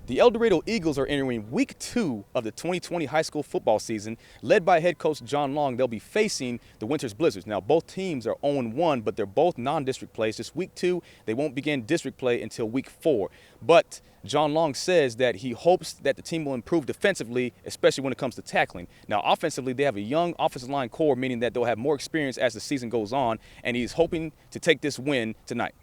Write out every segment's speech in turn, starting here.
The El Dorado Eagles are entering week 2 of the 2020 high school football season. Led by head coach John Long, they'll be facing the Winters Blizzards. Now, both teams are 0-1, but they're both non-district plays. This week 2, they won't begin district play until week 4. But John Long says that he hopes that the team will improve defensively, especially when it comes to tackling. Now, offensively, they have a young offensive line core, meaning that they'll have more experience as the season goes on, and he's hoping to take this win tonight.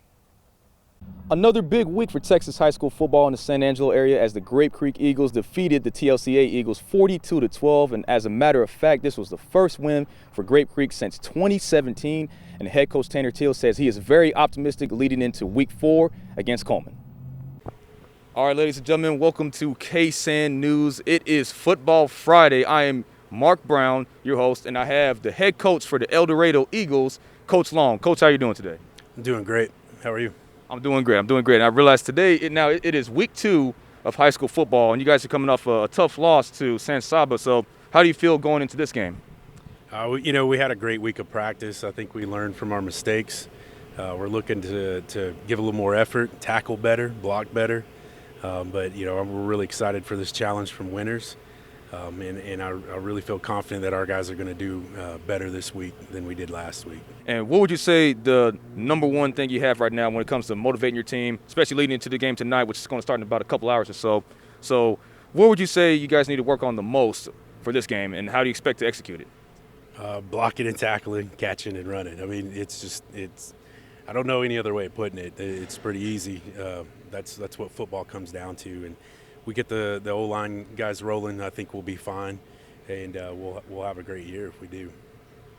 Another big week for Texas high school football in the San Angelo area as the Grape Creek Eagles defeated the TLCA Eagles 42-12. And as a matter of fact, this was the first win for Grape Creek since 2017. And head coach Tanner Teal says he is very optimistic leading into week 4 against Coleman. All right, ladies and gentlemen, welcome to KSAN News. It is Football Friday. I am Mark Brown, your host, and I have the head coach for the El Dorado Eagles, Coach Long. Coach, how are you doing today? I'm doing great. How are you? I'm doing great. And I realize today, it is week 2 of high school football, and you guys are coming off a tough loss to San Saba. So how do you feel going into this game? We had a great week of practice. I think we learned from our mistakes. We're looking to give a little more effort, tackle better, block better. But we're really excited for this challenge from Winters. And I really feel confident that our guys are going to do better this week than we did last week. And what would you say the number one thing you have right now when it comes to motivating your team, especially leading into the game tonight, which is going to start in about a couple hours or so? So what would you say you guys need to work on the most for this game, and how do you expect to execute it? Blocking and tackling, catching and running. I mean, I don't know any other way of putting it. It's pretty easy. That's what football comes down to. And we get the O-line guys rolling, I think we'll be fine, and we'll have a great year if we do.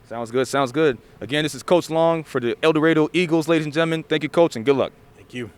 Sounds good. Again, this is Coach Long for the El Dorado Eagles, ladies and gentlemen. Thank you, Coach, and good luck. Thank you.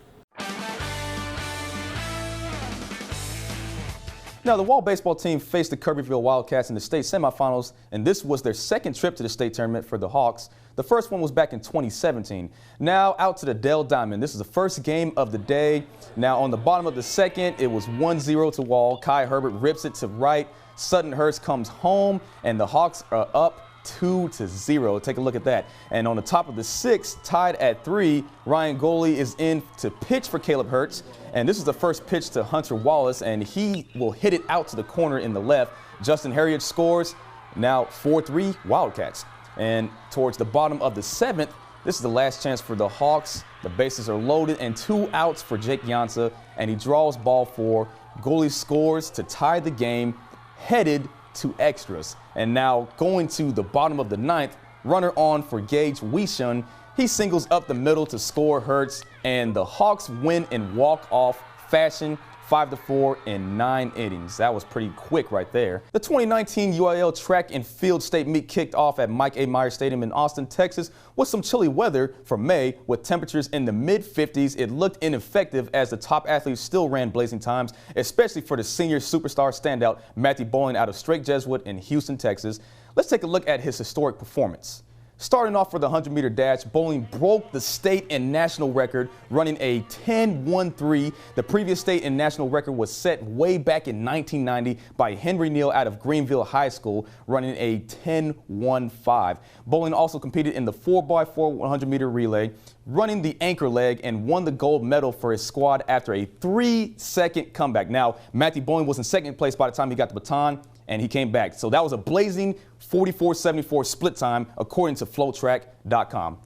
Now, the Wall baseball team faced the Kirbyville Wildcats in the state semifinals, and this was their second trip to the state tournament for the Hawks. The first one was back in 2017. Now out to the Dell Diamond. This is the first game of the day. Now on the bottom of the second, it was 1-0 to Wall. Kai Herbert rips it to right. Sutton Hurst comes home, and the Hawks are up 2-0. Take a look at that. And on the top of the sixth, tied at 3, Ryan Goley is in to pitch for Caleb Hurts. And this is the first pitch to Hunter Wallace, and he will hit it out to the corner in the left. Justin Harriet scores. Now 4-3 Wildcats. And towards the bottom of the seventh, this is the last chance for the Hawks. The bases are loaded and 2 outs for Jake Jansa, and he draws ball 4. Goalie scores to tie the game, headed to extras. And now going to the bottom of the ninth, runner on for Gage Weishun. He singles up the middle to score Hurts, and the Hawks win in walk-off fashion, 5-4 in 9 innings. That was pretty quick right there. The 2019 UIL Track and Field State Meet kicked off at Mike A. Meyer Stadium in Austin, Texas, with some chilly weather for May with temperatures in the mid-50s. It looked ineffective as the top athletes still ran blazing times, especially for the senior superstar standout Matthew Bowen out of Strake Jesuit in Houston, Texas. Let's take a look at his historic performance. Starting off for the 100-meter dash, Bowling broke the state and national record, running a 10.13. The previous state and national record was set way back in 1990 by Henry Neal out of Greenville High School, running a 10.15. Bowling also competed in the 4x4 100-meter relay, running the anchor leg, and won the gold medal for his squad after a 3-second comeback. Now, Matthew Bowling was in second place by the time he got the baton, and he came back. So that was a blazing 44-74 split time, according to FlowTrack.com.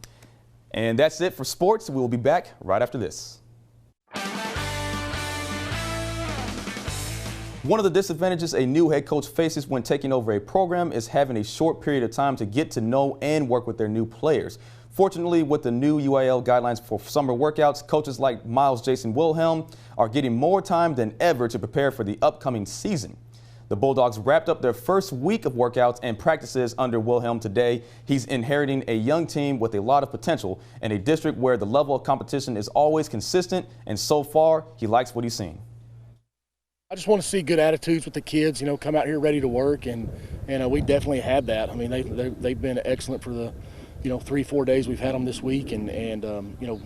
And that's it for sports. We will be back right after this. One of the disadvantages a new head coach faces when taking over a program is having a short period of time to get to know and work with their new players. Fortunately, with the new UIL guidelines for summer workouts, coaches like Miles Jason Wilhelm are getting more time than ever to prepare for the upcoming season. The Bulldogs wrapped up their first week of workouts and practices under Wilhelm today. He's inheriting a young team with a lot of potential in a district where the level of competition is always consistent, and so far, he likes what he's seen. I just want to see good attitudes with the kids, come out here ready to work, and we definitely had that. I mean, they've been excellent for the 3-4 days we've had them this week, and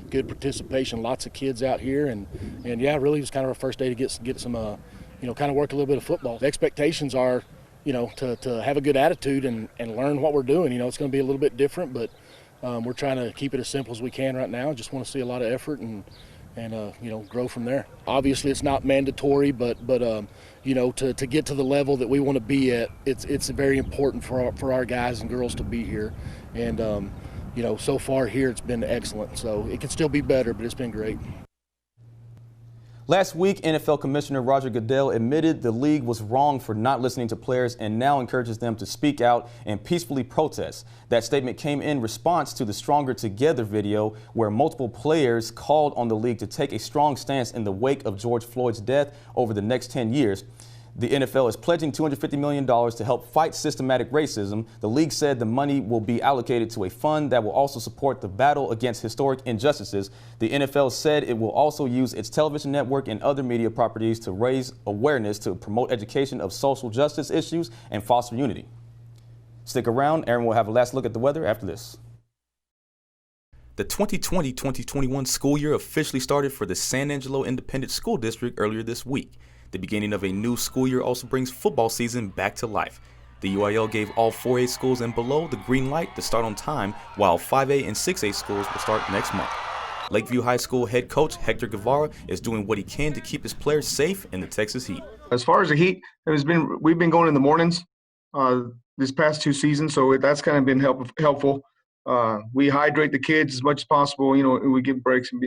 good participation, lots of kids out here, and yeah, really it was kind of our first day to get some kind of work a little bit of football. The expectations are, to have a good attitude and learn what we're doing. It's going to be a little bit different, but we're trying to keep it as simple as we can right now. Just want to see a lot of effort and grow from there. Obviously, it's not mandatory, but to get to the level that we want to be at, it's very important for our guys and girls to be here. And so far here it's been excellent. So it can still be better, but it's been great. Last week, NFL Commissioner Roger Goodell admitted the league was wrong for not listening to players and now encourages them to speak out and peacefully protest. That statement came in response to the Stronger Together video, where multiple players called on the league to take a strong stance in the wake of George Floyd's death over the next 10 years. The NFL is pledging $250 million to help fight systematic racism. The league said the money will be allocated to a fund that will also support the battle against historic injustices. The NFL said it will also use its television network and other media properties to raise awareness to promote education of social justice issues and foster unity. Stick around. Aaron will have a last look at the weather after this. The 2020-2021 school year officially started for the San Angelo Independent School District earlier this week. The beginning of a new school year also brings football season back to life. The UIL gave all 4A schools and below the green light to start on time, while 5A and 6A schools will start next month. Lakeview High School head coach Hector Guevara is doing what he can to keep his players safe in the Texas heat. As far as the heat, we've been going in the mornings this past 2 seasons, so that's kind of been helpful. We hydrate the kids as much as possible, and we give breaks, and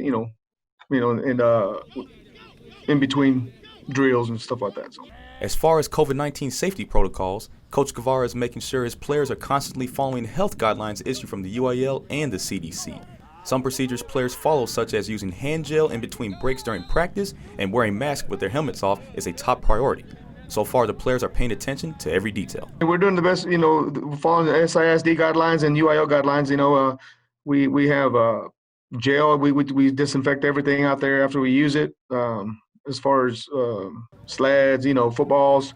in between drills and stuff like that. So. As far as COVID-19 safety protocols, Coach Guevara is making sure his players are constantly following health guidelines issued from the UIL and the CDC. Some procedures players follow, such as using hand gel in between breaks during practice and wearing masks with their helmets off, is a top priority. So far, the players are paying attention to every detail. We're doing the best, following the SISD guidelines and UIL guidelines. We have gel. We disinfect everything out there after we use it. As far as sleds, footballs,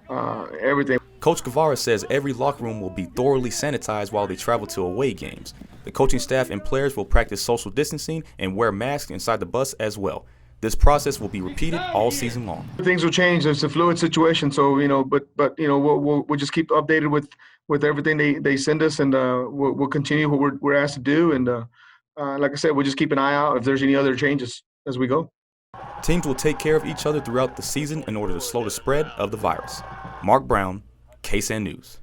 everything. Coach Guevara says every locker room will be thoroughly sanitized while they travel to away games. The coaching staff and players will practice social distancing and wear masks inside the bus as well. This process will be repeated all season long. Things will change. It's a fluid situation, so we'll just keep updated with everything they send us, and we'll continue what we're asked to do. And like I said, we'll just keep an eye out if there's any other changes as we go. Teams will take care of each other throughout the season in order to slow the spread of the virus. Mark Brown, KSAN News.